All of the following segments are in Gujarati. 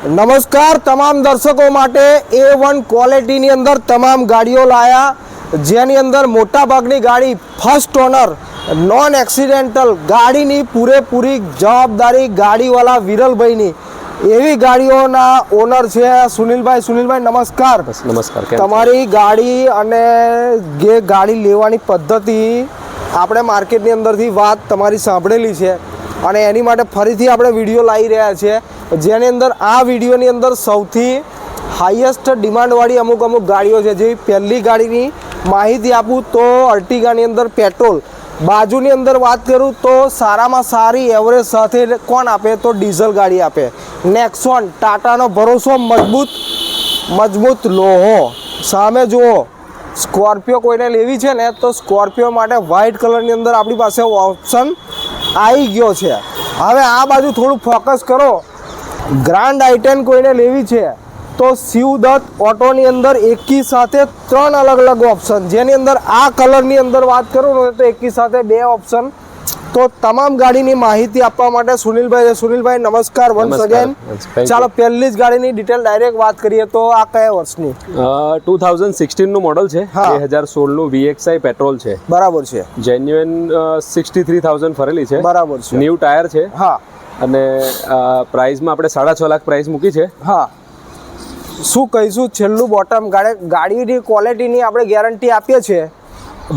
નમસ્કાર તમામ દર્શકો માટે A1 ક્વોલિટીની અંદર તમામ ગાડીઓ લાયા જેની અંદર મોટા ભાગની ગાડી ફર્સ્ટ ઓનર નોન એક્સિડેન્ટલ ગાડીની પૂરેપૂરી જવાબદારી ગાડીવાળા વિરલભાઈની એવી ગાડીઓના ઓનર છે સુનિલભાઈ નમસ્કાર. નમસ્કાર. તમારી ગાડી અને જે ગાડી લેવાની પદ્ધતિ આપણે માર્કેટની અંદરથી વાત તમારી સાંભળેલી છે અને એની માટે ફરીથી આપણે વિડીયો લાવી રહ્યા છીએ જેની અંદર આ વિડીયોની અંદર સૌથી હાઈએસ્ટ ડિમાન્ડવાળી અમુક ગાડીઓ છે. જેવી પહેલી ગાડીની માહિતી આપું તો અર્ટિગાની અંદર પેટ્રોલ, બાજુની અંદર વાત કરું તો સારામાં સારી એવરેજ સાથે કોણ આપે તો ડીઝલ ગાડી આપે. નેક્સોન ટાટાનો ભરોસો મજબૂત લોહો. સામે જુઓ સ્કોર્પિયો કોઈને લેવી છે ને તો સ્કોર્પિયો માટે વ્હાઇટ કલરની અંદર આપણી પાસે ઓપ્શન આવી ગયો છે. હવે આ બાજુ થોડું ફોકસ કરો. ગ્રાન્ડ આઈ10 કોઈને લેવી છે તો શિવદત્ત ઓટોની અંદર એકી સાથે 3 અલગ ઓપ્શન, જેની અંદર આ કલરની અંદર વાત કરું ને તો એકી સાથે 2 ઓપ્શન. તો તમામ ગાડીની માહિતી આપવા માટે સુનિલભાઈ નમસ્કાર વન્સ અગેન. ચાલો પહેલી જ ગાડીની ડિટેલ ડાયરેક્ટ વાત કરીએ તો આ કયા વર્ષની? 2016 નું મોડલ છે. 2016 નું VXI પેટ્રોલ છે. બરાબર છે. જેન્યુઅન 63,000 ફરેલી છે. બરાબર છે. ન્યૂ ટાયર છે. હા. અને પ્રાઇસમાં આપણે 6.5 લાખ પ્રાઇસ મૂકી છે. હા. શું કહીશું છેલ્લું બોટમ ગાડીની ક્વોલિટીની આપણે ગેરંટી આપીએ છીએ.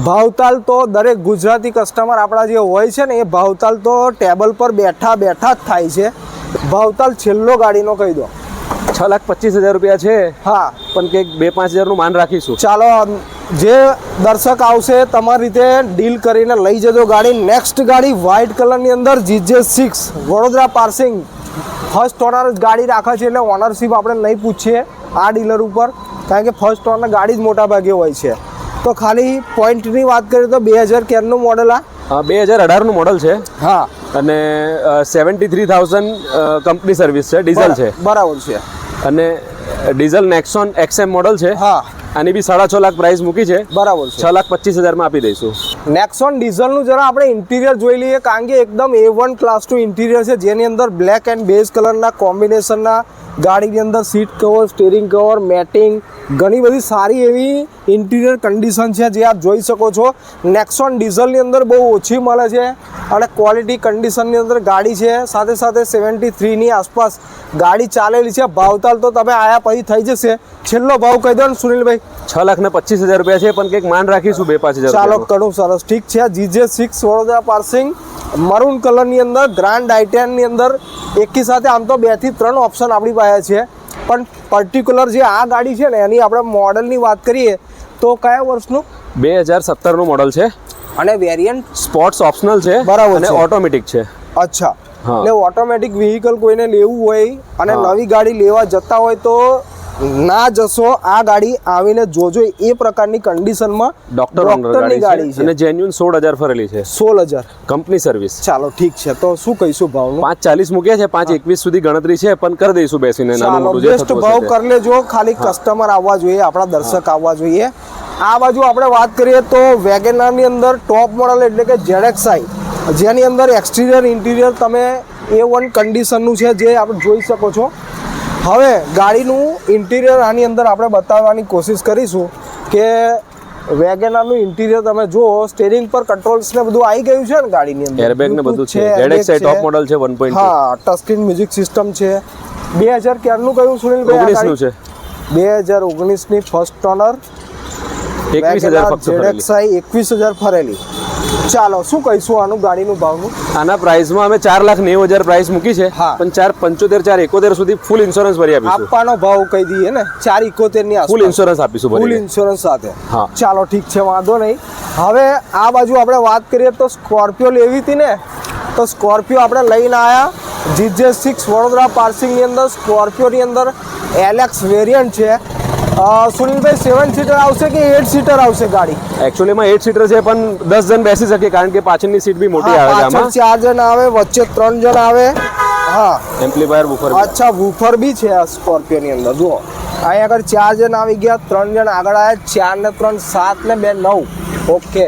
ભાવતાલ તો દરેક ગુજરાતી કસ્ટમર આપણા જે હોય છે ને એ ભાવતાલ તો ટેબલ પર બેઠા જ થાય છે. ભાવતાલ છેલ્લો ગાડીનો કહી દો. 6,25,000 રૂપિયા છે. હા, પણ કે 2-5 હજારનું માન રાખીશું. ચાલો જે દર્શક આવશે તમારી રીતે ડીલ કરીને લઈ જજો ગાડી. નેક્સ્ટ ગાડી વ્હાઇટ કલરની અંદર GJ6 Vadodara passing first honour ગાડી રાખે છે એટલે ઓનરશીપ આપણે નહીં પૂછીએ આ ડીલર ઉપર, કારણ કે ફર્સ્ટ ઓનર ગાડી જ મોટા ભાગે હોય છે. તો ખાલી પોઈન્ટની વાત કરીએ તો 2000 ક્યારનું મોડલ? આ 2018 નું મોડલ છે. હા. અને 73,000 કંપની સર્વિસ છે. ડીઝલ છે. બરાબર છે. અને ડીઝલ નેક્સોન XM મોડલ છે. હા. આની બી 6.5 લાખ પ્રાઇસ મૂકી છે. બરાબર છે. 6,25,000 માં આપી દઈશું. નેક્સોન ડીઝલનું જરા આપણે ઇન્ટિરિયર જોઈ લઈએ, કારણ કે એકદમ A1 ક્લાસનું ઇન્ટિરિયર છે જેની અંદર બ્લેક એન્ડ બેઝ કલરના કોમ્બિનેશનના ગાડીની અંદર seat cover, steering cover, matting ઘણી બધી સારી એવી ઇન્ટિરિયર કન્ડિશન છે જે આપ જોઈ શકો છો. નેક્સોન ડીઝલની અંદર બહુ ઓછી મળે છે અને ક્વોલિટી કન્ડિશનની અંદર ગાડી છે. સાથે 73ની આસપાસ ગાડી ચાલેલી છે. ભાવતાલ તો તમે આયા પછી થઈ જશે. છેલ્લો ભાવ કહી દો ને સુનિલભાઈ. 6,25,000 રૂપિયા છે, પણ કંઈક માન રાખીશું 2-5 હજાર. ચાલો, ઘણું સરસ. ઠીક છે. GJ6 વડોદરા પાર્સિંગ મરૂન કલરની અંદર ગ્રાન્ડ આઈ10ની અંદર એકી સાથે આમ તો 2 થી 3 ઓપ્શન આપણી પાસે છે, પણ પર્ટિક્યુલર જે આ ગાડી છે ને એની આપણે મોડલની વાત કરીએ તો કયા વર્ષનું? 2017 નું મોડલ છે. અને વેરિયન્ટ સ્પોર્ટ્સ ઓપ્શનલ છે. બરાબર. અને ઓટોમેટિક છે. અચ્છા. એટલે ઓટોમેટિક વ્હીકલ કોઈને લેવું હોય અને નવી ગાડી લેવા જતા હોય તો ના જશો, આ ગાડી આવીને જોજો. એ પ્રકારની કન્ડિશનમાં ડોક્ટરની ગાડી છે અને જેન્યુઅન 16,000 ફરેલી છે. 16,000 કંપની સર્વિસ. ચાલો ઠીક છે. તો શું કહીશું ભાવનું? 5,40 મૂક્યા છે. 5,21 સુધી ગણતરી છે, પણ કરી દઈશું બેસીને. બેસ્ટ ભાવ કરી લેજો. ખાલી કસ્ટમર આવવા જોઈએ, આપણા દર્શક આવવા જોઈએ. આ બાજુ આપણે વાત કરીએ તો વેગેનારની અંદર ટોપ મોડલ એટલે કે ZXi, જેની અંદર એક્સટિરિયર ઇન્ટિરિયર તમે A1 કન્ડિશનનું છે જે આપણે જોઈ શકો છો. હવે ગાડીનું ઇન્ટિરિયર આની અંદર આપણે બતાવવાની કોશિશ કરીશું કે વેગેનારનું ઇન્ટિરિયર તમે જુઓ. સ્ટીરિંગ પર કંટ્રોલ્સ ને બધું આવી ગયું છે ને ગાડીની અંદર. એરબેગ ને બધું છે. ZXi ટોપ મોડલ છે 1.2. હા, ટચ સ્ક્રીન મ્યુઝિક સિસ્ટમ છે. 2000 ક્યારનું કહ્યું સુનિલભાઈ? 19 નું છે. 2019 ની ફર્સ્ટ ઓનર 21,000 ફક્ત ફરેલી. ZXi 21,000 ફરેલી. ચાલો, શું કહીશું આનું ગાડીનું ભાવનું? આના પ્રાઇસમાં અમે 4,90,000 પ્રાઇસ મૂકી છે, પણ 4,75,000 4,71 સુધી ફૂલ ઇન્સ્યોરન્સ ભરી આપીશું. આપવાનો ભાવ કહી દઈએ ને 4,71 ની આસપાસ ફૂલ ઇન્સ્યોરન્સ આપીશું. ફૂલ ઇન્સ્યોરન્સ સાથે. હા. ચાલો ઠીક છે, વાંધો નહીં. હવે આ બાજુ આપણે વાત કરીએ તો સ્કોર્પિયો લેવી હતી ને, તો સ્કોર્પિયો આપણે લઈને આવ્યા. GJ6 વડોદરા પાર્સિંગની અંદર સ્કોર્પિયોની અંદર LX વેરિયન્ટ છે. સુનિલભાઈ 7 સીટર આવશે કે 8 સીટર આવશે ગાડી? એકચ્યુઅલીમાં 8 સીટર છે, પણ 10 જણ બેસી શકે, કારણ કે પાછળની સીટ બી મોટી આવે છે. આમાં 4 જણ આવે, વચ્ચે 3 જણ આવે. હા. એમ્પ્લીફાયર, વૂફર. અચ્છા, વૂફર બી છે આ સ્કોર્પિયોની અંદર. જુઓ અહીંયા આગળ 4 જણ આવી ગયા, 3 જણ આગળ આવ્યા. 4 ને 3 7 ને 2 9. ઓકે.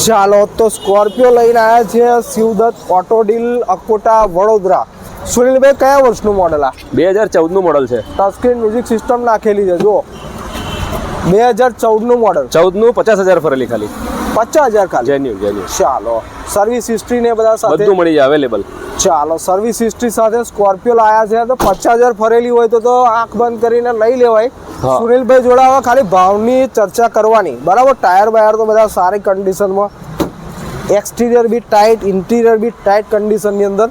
ચાલો, તો સ્કોર્પિયો લઈને આવ્યા છે શિવદત્ત ઓટો ડીલ અકોટા વડોદરા. સુનિલભાઈ કયા વર્ષનું મોડલ આ? 2014 નું મોડલ છે. ટચ સ્ક્રીન મ્યુઝિક સિસ્ટમ નાખેલી છે જો. 2014 નું મોડલ. 14 નું 50,000 ફરેલી ખાલી. 50,000 ખાલી. જેન્યુન. ચાલો સર્વિસ હિસ્ટ્રી ને બધા સાથે બધું મળી જાય અવેલેબલ. ચાલો સર્વિસ હિસ્ટ્રી સાથે સ્કોર્પિયો લાયા છે તો 50,000 ફરેલી હોય તો આંખ બંધ કરીને લઈ લેવાય. સુનિલભાઈ જોડે હવે ખાલી ભાવની ચર્ચા કરવાની, બરાબર. ટાયર બાયર તો બધા સારી કન્ડિશનમાં, એક્સટિરિયર બી ટાઈટ, ઇન્ટિરિયર બી ટાઈટ કન્ડિશનની અંદર.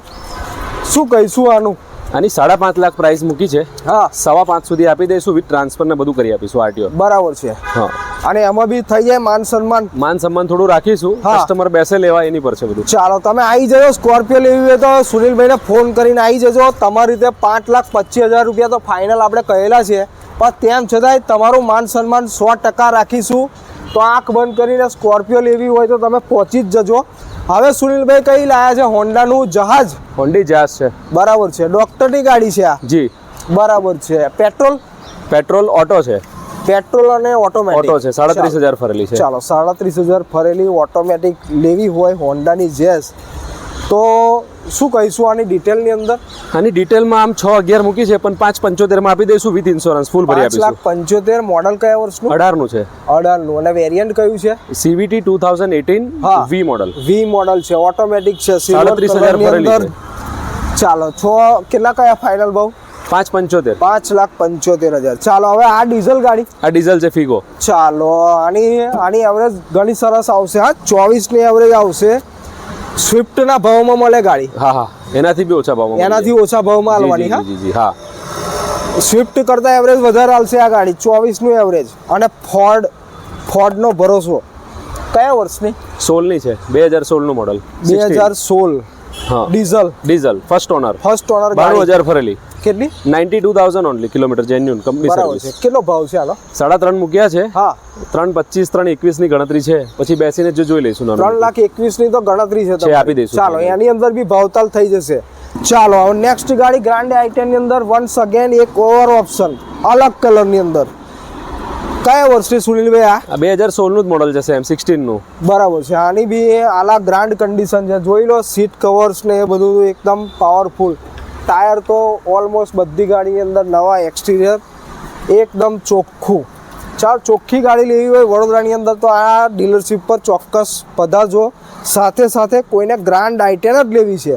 શું કહીશું આનું? આની 5.5 લાખ પ્રાઇસ મૂકી છે. હા, 5.5 સુધી આપી દઈશું વિથ ટ્રાન્સફર ને બધું કરી આપીશું આરટીઓ. બરાબર છે. હા, અને એમાં બી થઈ જાય માન સન્માન. માન સન્માન થોડું રાખીશું, કસ્ટમર બેસે લેવા એની પર છે બધું. ચાલો તમે આવી જજો. સ્કોર્પિયો લેવી હોય તો સુનિલભાઈને ફોન કરીને આવી જજો. તમારી રીતે 5,25,000 રૂપિયા તો ફાઇનલ આપણે કહેલા છે, પણ તેમ છતાંય તમારું માન સન્માન 100% રાખીશું. તો આંખ બંધ કરીને સ્કોર્પિયો લેવી હોય તો તમે પહોંચી જ જજો. હવે સુનિલભાઈ કઈ લાયા છે? હોન્ડાનું જહાજ. હોન્ડી જહાજ છે. બરાબર છે. ડોક્ટરની ગાડી છે આ? જી બરાબર છે. પેટ્રોલ ઓટો છે. પેટ્રોલ અને ઓટોમેટિક ઓટો છે. 37,000 ફરેલી છે. ચાલો 37,000 ફરેલી ઓટોમેટિક લેવી હોય હોન્ડાની જેઝ તો શું કહીશું આની ડિટેલની અંદર? આની ડિટેલમાં આમ 6,11 મૂકી છે, પણ 5,75 માં આપી દઈશું વિથ ઇન્સ્યોરન્સ ફૂલ ભરી આપીશું. 5,75,000. મોડલ કયા વર્ષનું? 18 નું છે. 18 નું. અને વેરિયન્ટ કયું છે? CVT 2018 V model. V model છે, ઓટોમેટિક છે, 37,000 ફરેલી છે. ચાલો કેટલા કયા ફાઇનલ ભાવ? 5,75. 5,75,000. ચાલો હવે આ ડીઝલ ગાડી. આ ડીઝલ છે ફિગો. ચાલો આની એવરેજ ઘણી સરસ આવશે. હા, 24 ની એવરેજ આવશે. સ્વિફ્ટ ના ભાવમાં મળે ગાડી. હા, એનાથી બી ઓછા ભાવમાં. એનાથી ઓછા ભાવમાં આલવાની. હા જી હા. સ્વિફ્ટ કરતા એવરેજ વધારે આવશે આ ગાડી. 24 નું એવરેજ. અને ફોર્ડ નો ભરોસો. કયા વર્ષની? 16 ની છે. 2016 નું મોડલ. 2016. હા, ડીઝલ ફર્સ્ટ ઓનર. 92,000 ફરેલી. કેટલી? 92,000 only kilometre. Genuine company service. કેટલો ભાવ છે આનો? 3.5 મૂક્યા છે. હા, 3,25 3,21 ની ગણતરી છે. પછી બેસીને જોઈ લઈશું. 3,21,000 ની તો ગણતરી છે. આપી દઈશું. ચાલો એની અંદર બી ભાવતાલ થઈ જશે. ચાલો હવે નેક્સ્ટ ગાડી ગ્રાન્ડ i10 ની અંદર વન્સ અગેન એક ઓવર ઓપ્શન અલગ કલર ની અંદર. કયા વર્ષની સુનિલભાઈ આ? 2016 નું જ મોડલ છે. સેમ 16 નું. બરાબર છે. આની બી આલા ગ્રાન્ડ કન્ડિશન છે. જોઈ લો સીટ કવર્સ ને એ બધું એકદમ પાવરફુલ. ટાયર તો ઓલમોસ્ટ બધી ગાડીની અંદર નવા, એક્સટિરિયર એકદમ ચોખ્ખું. ચાલ ચોખ્ખી ગાડી લેવી હોય વડોદરાની અંદર તો આ ડીલરશીપ પર ચોક્કસ પધારજો. સાથે કોઈને ગ્રાન્ડ i10 જ લેવી છે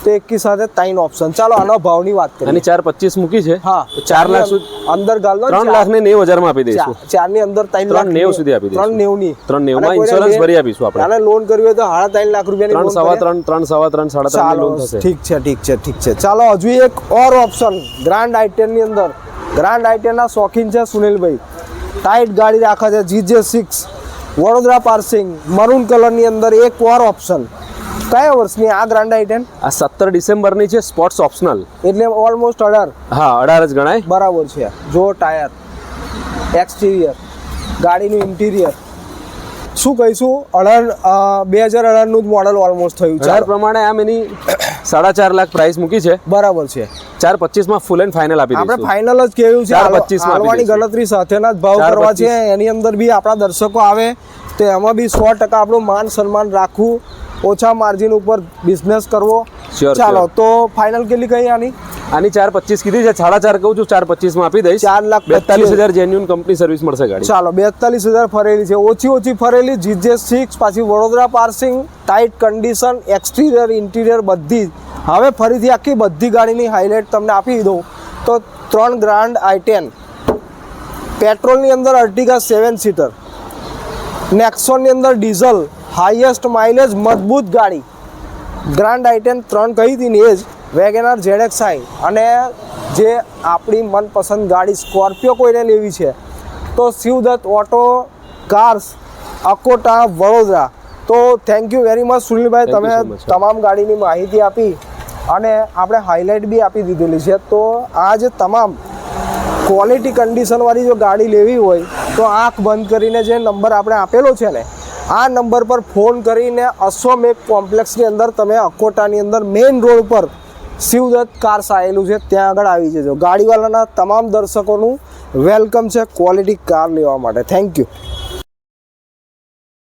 તો એકી સાથે 3 ઓપ્શન. ચાલો આનો ભાવની વાત કરીએ. આની 4,25 મૂકી છે. હા, 4 લાખ સુધી અંદર ગાલ દો. 3,90,000 માં આપી દઈશું. 4 ની અંદર 3,90,000 સુધી આપી દઈશું. 3,90,000 ની. 3,90,000 માં ઇન્સ્યોરન્સ ભરી આપીશું આપણે. આને લોન કરવી હોય તો 3.5 લાખ રૂપિયાની લોન. 3.5 3.5 લોન થશે. ઠીક છે. ચાલો હજુ એક ઓર ઓપ્શન ગ્રાન્ડ i10 ની અંદર. ગ્રાન્ડ i10 ના શોખીન છે સુનિલભાઈ. ટાઈટ ગાડી રાખે છે. GJ6 Vadodara passing maroon colour ની અંદર એક ઓર ઓપ્શન. કયા વર્ષની આ ગ્રાન્ડ i10? આ 17 ડિસેમ્બર ની છે. સ્પોર્ટ્સ ઓપ્શનલ એટલે ઓલમોસ્ટ 18. હા, 18 જ ગણાય. બરાબર છે. જો ટાયર, એક્સટિરિયર, ગાડીનું ઇન્ટિરિયર શું કહીશું? 2018 નું જ મોડલ ઓલમોસ્ટ થયું છે. પ્રમાણે આમ એની 4.5 લાખ પ્રાઇસ મૂકી છે. બરાબર છે. 4,25 માં ફૂલ એન્ડ ફાઇનલ આપી દઈશું. આપણે ફાઇનલ જ કેવું છે. 4,25 માં હાલવાની ગણતરી સાથેના જ ભાવ કરવા છે. એની અંદર બી આપણા દર્શકો આવે તો એમાં બી 100% આપણું માન સન્માન રાખવું, ઓછા માર્જિન ઉપર બિઝનેસ કરવો. ચાલો તો ફાઇનલ કેટલી કહી આની? આની 4,25 કીધી છે. 4.5 કહું છું. 4,25 માં આપી દઈશ. 4,42,000 જેન્યુન કંપની સર્વિસ મળશે ગાડી. ચાલો 42,000 ફરેલી છે. ઓછી ફરેલી GJ6 પાછી Vadodara passing, tight condition, exterior interior બધી. હવે ફરીથી આખી બધી ગાડીની હાઇલાઇટ તમને આપી દઉં તો 3 ગ્રાન્ડ i10 પેટ્રોલની અંદર અર્ટિગા 7 સીટર, નેક્સોનની અંદર ડીઝલ, હાઈએસ્ટ માઇલેજ મજબૂત ગાડી. ગ્રાન્ડ i10 3 કહી હતી ને એ જ વેગેનાર ZXi. અને જે આપણી મનપસંદ ગાડી સ્કોર્પિયો કોઈને લેવી છે તો શિવદત્ત ઓટો કાર્સ અકોટા વડોદરા. તો થેન્ક યુ વેરી મચ સુનિલભાઈ, તમે તમામ ગાડીની માહિતી આપી અને આપણે હાઇલાઇટ બી આપી દીધેલી છે. તો આ જે તમામ ક્વોલિટી કન્ડિશનવાળી જો ગાડી લેવી હોય તો આંખ બંધ કરીને જે નંબર આપણે આપેલો છે ને આ નંબર પર ફોન કરીને અશ્વમેઘ કોમ્પ્લેક્સની અંદર તમે અકોટાની અંદર મેઇન રોડ પર શિવદત્ત કાર્સ આવેલું છે ત્યાં આગળ આવી જજો. ગાડીવાળાના તમામ દર્શકોનું વેલકમ છે ક્વોલિટી કાર લેવા માટે. Thank you.